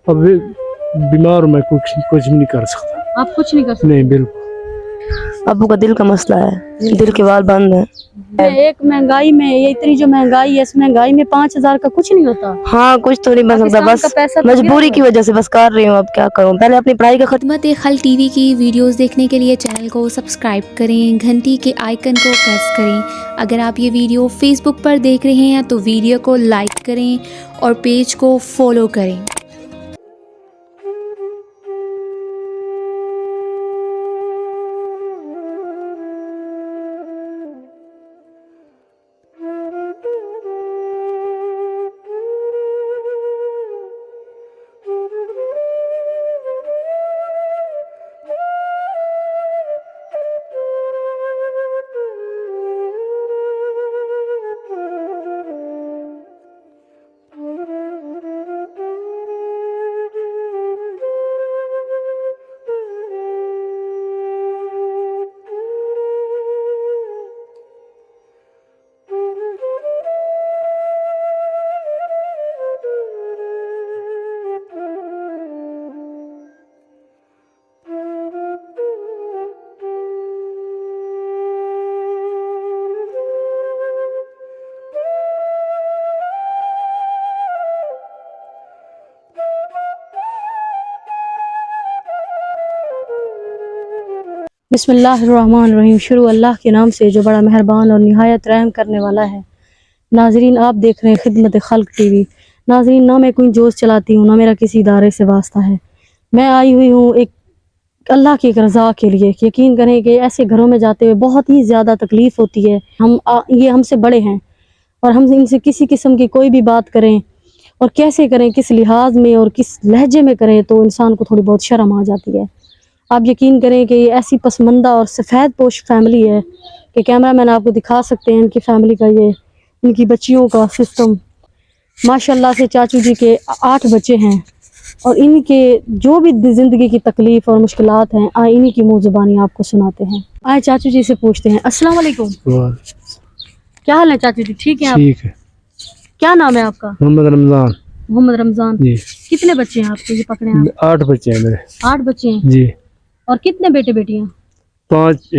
अब बीमार हूँ, मैं कुछ भी नहीं कर सकता। आप कुछ नहीं कर सकते? नहीं, बिल्कुल। अबू का दिल का मसला है, दिल के वाल बंद है। एक महंगाई में, ये इतनी जो महंगाई है, इस महंगाई में 5,000 का कुछ नहीं होता। हाँ, कुछ तो नहीं बन सकता, पाकिस्तान बस का पैसा तो मजबूरी गिरा की वजह से बस कर रही हूँ। अब क्या करूँ, पहले अपनी पढ़ाई का खिदमत खल टीवी की वीडियोस देखने के लिए चैनल को सब्सक्राइब करें, घंटी के आइकन को प्रेस करें। अगर आप ये वीडियो फेसबुक पर देख रहे हैं तो वीडियो को लाइक करें और पेज को फॉलो करें। बिस्मिल्लाहिर्रहमानिर्रहीम। शुरू अल्लाह के नाम से जो बड़ा मेहरबान और निहायत रहम करने वाला है। नाजरीन, आप देख रहे हैं खिदमत खल्क टीवी। नाजरीन, ना मैं कोई जोश चलाती हूँ, ना मेरा किसी इदारे से वास्ता है। मैं आई हुई हूँ एक अल्लाह की एक रज़ा के लिए। यकीन करें कि ऐसे घरों में जाते हुए बहुत ही ज़्यादा तकलीफ़ होती है। ये हमसे बड़े हैं और हम इनसे किसी किस्म की कोई भी बात करें और कैसे करें, किस लिहाज में और किस लहजे में करें, तो इंसान को थोड़ी बहुत शर्म आ जाती है। आप यकीन करें कि ये ऐसी पसमंदा और सफ़ेद पोश फैमिली है कि कैमरा मैन आपको दिखा सकते हैं इनकी फैमिली का, ये इनकी बच्चियों का सिस्टम। माशाल्लाह से चाचू जी के 8 बच्चे हैं और इनके जो भी ज़िंदगी की तकलीफ़ और मुश्किलात हैं, इन्हीं की मुँह ज़ुबानी आपको सुनाते हैं। आए चाचू जी से पूछते हैं। अस्सलाम वालेकुम। क्या हाल है चाचू जी, ठीक है आप? ठीक है। क्या नाम है आपका? मोहम्मद रमजान। मोहम्मद रमजान जी। कितने बच्चे हैं आपके? ये पकड़े आप। 8 बच्चे हैं मेरे। 8 बच्चे हैं जी। और कितने बेटे बेटियां?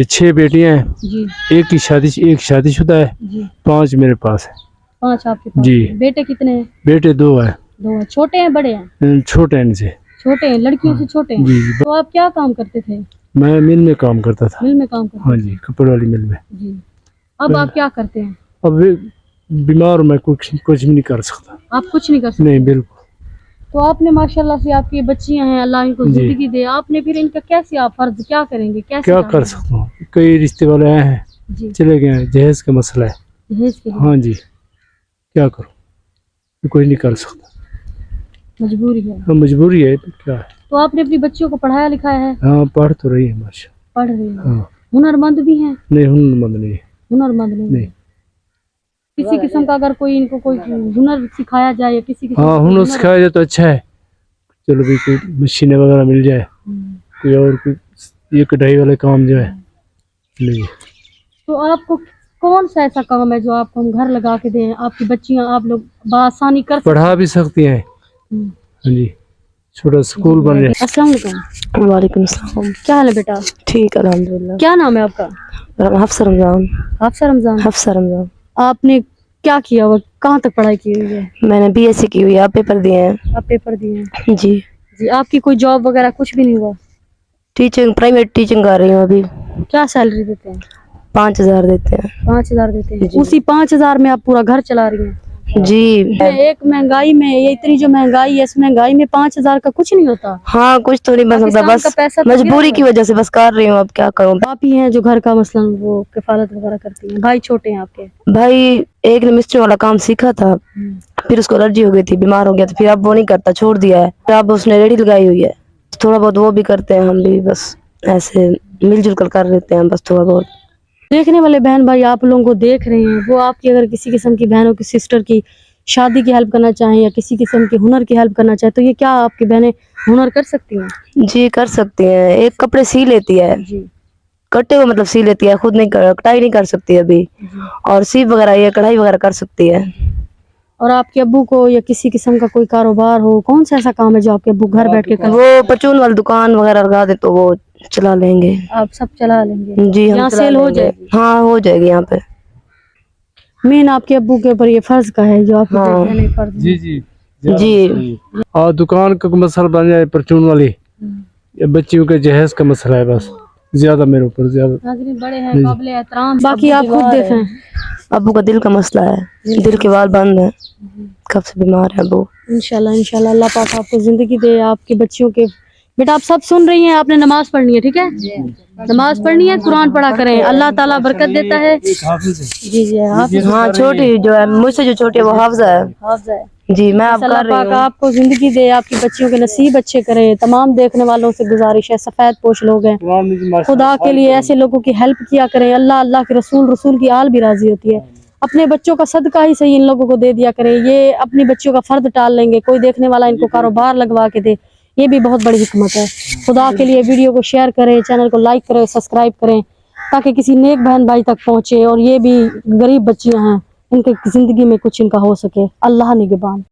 6 बेटियां हैं जी। एक शादीशुदा है जी। 5 मेरे पास है। 5 आपके पास? जी। बेटे कितने हैं? बेटे 2 है। 2 हैं। छोटे हैं बड़े हैं? छोटे हैं इनसे। छोटे हैं, लड़कियों से छोटे हैं। जी। तो आप क्या काम करते थे? मैं मिल में काम करता था। मिल में काम करते हाँ जी, कपड़े वाली मिल में। जी। अब आप क्या करते हैं? अब बीमार हूँ, मैं कुछ भी नहीं कर सकता। आप कुछ नहीं कर सकते? नहीं, बिल्कुल। तो आपने माशाल्लाह से, आपकी बच्चियां हैं, अल्लाह इनको जी। जिंदगी दे, आपने फिर इनका कैसे आप फर्ज क्या करेंगे? कैसे क्या क्या कर सकता हूँ, कई रिश्ते वाले आए हैं, जी। चले गए हैं, जहेज का मसला है। दहेज के लिए हाँ जी, क्या करूँ, कुछ नहीं कर सकता, मजबूरी है। हाँ मजबूरी है, तो क्या है। तो आपने अपनी बच्चियों को पढ़ाया लिखाया है? हाँ, पढ़ तो रही है माशा। पढ़ रही है। हाँ। हुनरमंद भी हैं? नहीं, हुनरमंद नहीं है। हुनरमंद नहीं, नहीं। किसी किस्म का अगर कोई इनको कोई हुनर सिखाया जाए या किसी किस्म हाँ, का हुनर सिखाया जाए तो अच्छा है। चलो भी कोई मशीनें वगैरह मिल जाए, कोई और कोई ये कढ़ाई वाले काम जो है नहीं। तो आपको कौन सा ऐसा काम है जो आपको हम घर लगा के दें, आपकी बच्चियां आप लोग बआसानी कर सकते? पढ़ा भी सकती हैं। हाँ जी, छोटा स्कूल बन रहा है। अस्सलाम वालेकुम। वालेकुम सलाम। क्या हाल है बेटा? ठीक, अल्हम्दुलिल्लाह। क्या नाम है आपका? हफ्सा रमजान। हाफसा रमजान। हफ्सा रमजान। आपने क्या किया हुआ, कहाँ तक पढ़ाई की हुई है? मैंने BSc की हुई है, आप पेपर दिए हैं? आप पेपर दिए हैं? जी। जी। आपकी कोई जॉब वगैरह कुछ भी नहीं हुआ? टीचिंग, प्राइवेट टीचिंग कर रही हूँ अभी। क्या सैलरी देते हैं? 5,000 देते हैं। 5,000 देते हैं? जी। उसी 5,000 में आप पूरा घर चला रही हैं? जी। एक महंगाई में, ये इतनी जो महंगाई है, इस महंगाई में 5,000 का कुछ नहीं होता। हाँ, कुछ तो नहीं बन सकता, पाकिस्तान बस का पैसा तो मजबूरी गिरा की वजह से बस कर रही हूँ। अब क्या करूँ। आप ही हैं जो घर का मसलन वो किफालत वगैरह करती हैं? भाई छोटे हैं आपके? भाई एक ने मिस्त्री वाला काम सीखा था, फिर उसको एलर्जी हो गई थी, बीमार हो गया, तो फिर अब वो नहीं करता, छोड़ दिया है। अब उसने रेडी लगाई हुई है, थोड़ा बहुत वो भी करते हैं, हम भी बस ऐसे मिलजुल कर लेते हैं, बस थोड़ा बहुत। देखने वाले बहन भाई आप लोगों को देख रहे हैं, वो आपकी अगर किसी किस्म की बहनों की सिस्टर की शादी की हेल्प करना चाहें या किसी किस्म के हुनर की हेल्प करना चाहें, तो ये क्या आपकी बहनें हुनर कर सकती हैं? जी, कर सकती हैं। एक कपड़े सी लेती है, जी। कटे हुए मतलब सी लेती है, खुद नहीं कटाई नहीं कर सकती अभी, और सीप वगैरह ये कढ़ाई वगैरह कर सकती है। और आपके अब्बू को या किसी किस्म का कोई कारोबार हो, कौन सा ऐसा काम है जो आपके अब्बू घर बैठ के कर? वो परचून वाली दुकान वगैरह लगा दे तो वो चला लेंगे। आप सब चला लेंगे? जी हम यहाँ चला सेल हो लेंगे। जाएगी? हाँ हो जाएगी यहाँ पे। मेन आपके अब्बू के ऊपर ये फर्ज का है जो आपको हाँ। देखने नहीं फर्ज जी जी जी और दुकान का मसला बन जाए परचून वाली, ये बच्चियों के जहेज का मसला है बस, ज्यादा मेरे ऊपर ज्यादा। नाज़रीन बड़े हैं, काबिल एहतराम, बाकी आप खुद देखें। अब्बू का दिल का मसला है, दिल के वाल बंद है, कब से बीमार है अब्बू। इंशाल्लाह इंशाल्लाह अल्लाह पाक आपको जिंदगी दे, आपके बच्चियों के। बेटा आप सब सुन रही हैं, आपने नमाज पढ़नी है, ठीक है? नमाज पढ़नी है, कुरान पढ़ा करें, अल्लाह ताला बरकत देता है। जी जी हाफिज़। हाँ छोटी जो है मुझसे जो छोटी है वो हाफिज़ा है। हाफिज़ है। जी मैं अब अल्लाह कर रही पाक हूँ। आपको जिंदगी दे, आपकी बच्चियों के नसीब अच्छे करे। तमाम देखने वालों से गुजारिश है, सफेद पोश लोग हैं, खुदा के लिए ऐसे लोगों की हेल्प किया करें। अल्लाह अल्लाह के रसूल की आल भी राजी होती है। अपने बच्चों का सदका ही सही इन लोगों को दे दिया करें, ये अपनी बच्चियों का फर्द टाल लेंगे, कोई देखने वाला इनको कारोबार लगवा के दे, ये भी बहुत बड़ी हिकमत है। खुदा के लिए वीडियो को शेयर करें, चैनल को लाइक करें, सब्सक्राइब करें, ताकि किसी नेक बहन भाई तक पहुंचे और ये भी गरीब बच्चियां हैं, इनके जिंदगी में कुछ इनका हो सके। अल्लाह निगहबान।